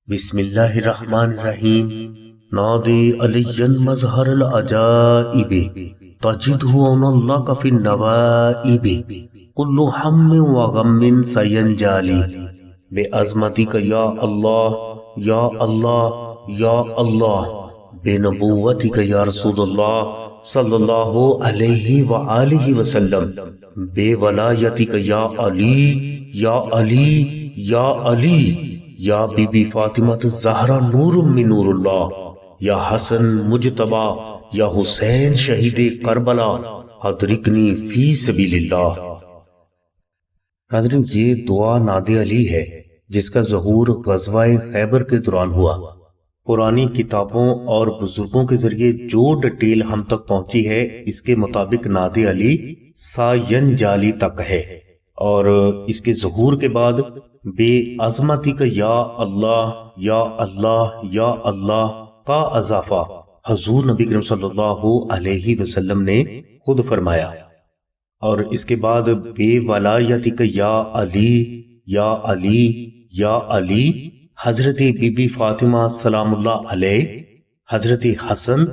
بسم اللہ الرحمن الرحیم۔ نادی علی مظہر العجائب تجدہ اللہ فی النوائب کل ہم و غم سینجالی بے عظمتک یا اللہ یا اللہ یا اللہ، بے نبوتک یا رسول اللہ صلی اللہ علیہ وآلہ وسلم، بے ولایتک یا علی یا علی یا علی، یا بی بی فاطمہ الزہرا نور من نور اللہ، یا حسن مجتبی یا حسین شہید کربلا ادرکنی فی سبیل اللہ۔ ناظرین، یہ دعا ناد علی ہے جس کا ظہور غزوہ خیبر کے دوران ہوا۔ پرانی کتابوں اور بزرگوں کے ذریعے جو ڈیٹیل ہم تک پہنچی ہے اس کے مطابق ناد علی ساین جالی تک ہے، اور اس کے ظہور کے بعد بے عظمتک یا اللہ یا اللہ یا اللہ کا اضافہ حضور نبی کریم صلی اللہ علیہ وسلم نے خود فرمایا، اور اس کے بعد بے ولایتک یا علی یا علی یا علی، حضرت بی بی فاطمہ سلام اللہ علیہ، حضرت حسن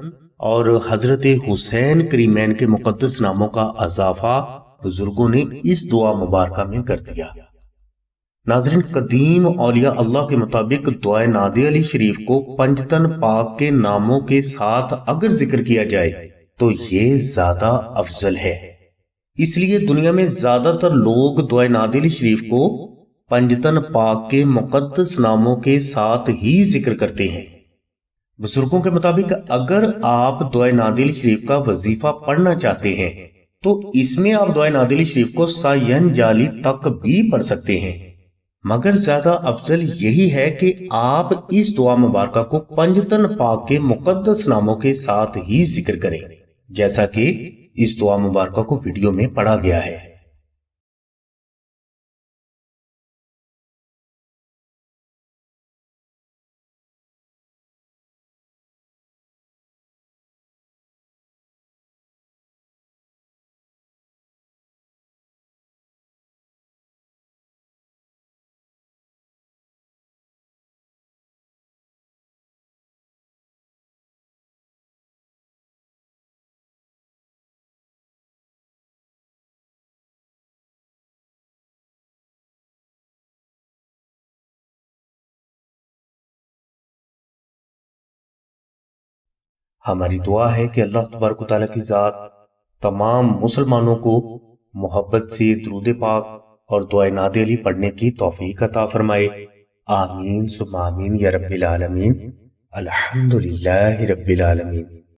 اور حضرت حسین کریمین کے مقدس ناموں کا اضافہ بزرگوں نے اس دعا مبارکہ میں کر دیا۔ ناظرین، قدیم اولیاء اللہ کے مطابق دعائے ناد علی شریف کو پنجتن پاک کے ناموں کے ساتھ اگر ذکر کیا جائے تو یہ زیادہ افضل ہے۔ اس لیے دنیا میں زیادہ تر لوگ دعائے ناد علی شریف کو پنجتن پاک کے مقدس ناموں کے ساتھ ہی ذکر کرتے ہیں۔ بزرگوں کے مطابق اگر آپ دعائے ناد علی شریف کا وظیفہ پڑھنا چاہتے ہیں تو اس میں آپ دعائے ناد علی شریف کو ساین جالی تک بھی پڑھ سکتے ہیں، مگر زیادہ افضل یہی ہے کہ آپ اس دعا مبارکہ کو پنجتن پاک کے مقدس ناموں کے ساتھ ہی ذکر کریں، جیسا کہ اس دعا مبارکہ کو ویڈیو میں پڑھا گیا ہے۔ ہماری دعا ہے کہ اللہ تبارک و تعالیٰ کی ذات تمام مسلمانوں کو محبت سے درود پاک اور دعائے ناد علی پڑھنے کی توفیق عطا فرمائے۔ آمین ثم آمین یا رب العالمین۔ الحمدللہ رب العالمین۔